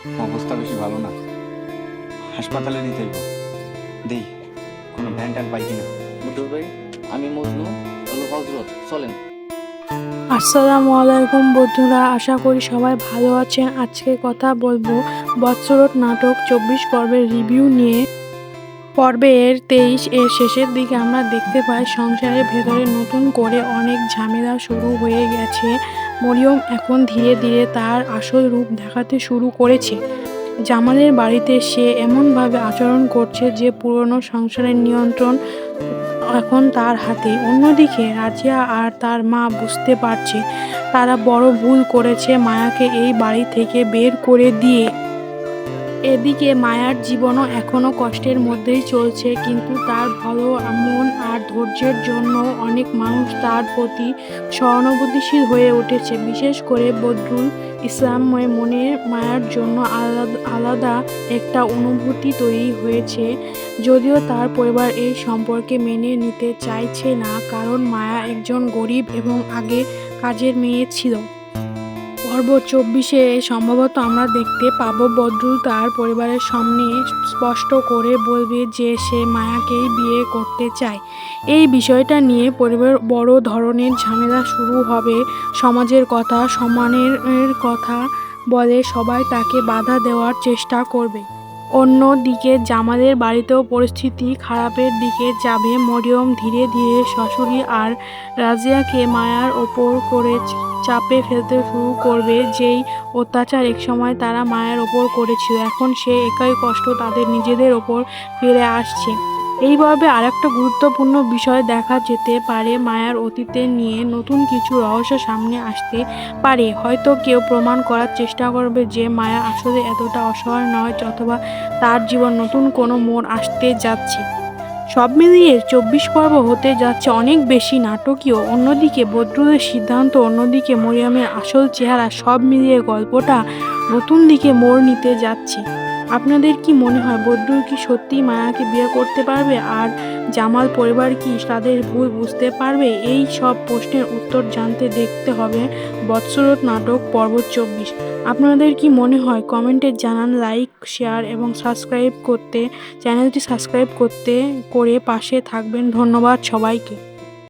অবস্থা বেশি ভালো না, হাসপাতালে নিতে হইব। দেই কোনো ভ্যান ট্যান পাই কিনা। বুদ্ধ ভাই, আমি মজনু, হলো হজরত, চলেন। আসসালামু আলাইকুম বন্ধুরা, আশা করি সবাই ভালো আছেন। আজকে কথা বলবো বৎসরত নাটক 24 পর্বের রিভিউ নিয়ে। পর্বের 23 এর শেষের দিকে আমরা দেখতে পাই সংসারের ভেতরে নতুন করে অনেক ঝামেলা শুরু হয়ে গেছে। মরিয়ম এখন ধীরে ধীরে তার আসল রূপ দেখাতে শুরু করেছে। জামালের বাড়িতে সে এমনভাবে আচরণ করছে যে পুরনো সংসারের নিয়ন্ত্রণ এখন তার হাতে। অন্যদিকে রাজিয়া আর তার মা বুঝতে পারছে তারা বড় ভুল করেছে মায়াকে এই বাড়ি থেকে বের করে দিয়ে। এদিকে মায়ার জীবনও এখনো কষ্টের মধ্যেই চলছে, কিন্তু তার ভালো মন আর ধৈর্যের জন্য অনেক মানুষ তার প্রতি সহানুভূতিশীল হয়ে উঠেছে। বিশেষ করে বদরুল ইসলামের মনে মায়ার জন্য আলাদা একটা অনুভূতি তৈরি হয়েছে। যদিও তার পরিবার এই সম্পর্কে মেনে নিতে চাইছে না, কারণ মায়া একজন গরিব এবং আগে কাজের মেয়ে ছিল। পর্ব 24-এ সম্ভবত আমরা দেখতে পাবো বদরুল তার পরিবারের সামনে স্পষ্ট করে বলবে যে সে মায়াকেই বিয়ে করতে চায়। এই বিষয়টা নিয়ে পরিবার বড় ধরনের ঝামেলা শুরু হবে। সমাজের কথা, সম্মানের কথা বলে সবাই তাকে বাধা দেওয়ার চেষ্টা করবে। অন্যদিকে জামালের বাড়িতেও পরিস্থিতি খারাপের দিকে যাবে। মরিয়ম ধীরে ধীরে শাশুড়ি আর রাজিয়াকে মায়ার ওপর করে চাপে ফেলতে শুরু করবে। যেই অত্যাচার একসময় তারা মায়ের ওপর করেছিল, এখন সে একই কষ্ট তাদের নিজেদের ওপর ফিরে আসছে। এইভাবে আরেকটা গুরুত্বপূর্ণ বিষয় দেখা যেতে পারে, মায়ার অতীতে নিয়ে নতুন কিছু রহস্য সামনে আসতে পারে। হয়তো কেউ প্রমাণ করার চেষ্টা করবে যে মায়া আসলে এতটা অসহায় নয়, অথবা তার জীবন নতুন কোনো মোড় আসতে যাচ্ছে। সব মিলিয়ে 24 পর্ব হতে যাচ্ছে অনেক বেশি নাটকীয়। অন্যদিকে বদরুলের সিদ্ধান্ত, অন্যদিকে মরিয়মের আসল চেহারা, সব মিলিয়ে গল্পটা নতুন দিকে মোড় নিতে যাচ্ছে। আপনাদের কি মনে হয়, বদরুল কি সত্যিই মায়াকে বিয়ে করতে পারবে, আর জামাল পরিবার কি তাদের ভুল বুঝতে পারবে? এই সব প্রশ্নের উত্তর জানতে দেখতে হবে বৎসরত নাটক পর্ব 24। আপনাদের কি মনে হয় কমেন্টে জানান। লাইক, শেয়ার এবং চ্যানেলটি সাবস্ক্রাইব করে পাশে থাকবেন। ধন্যবাদ সবাইকে।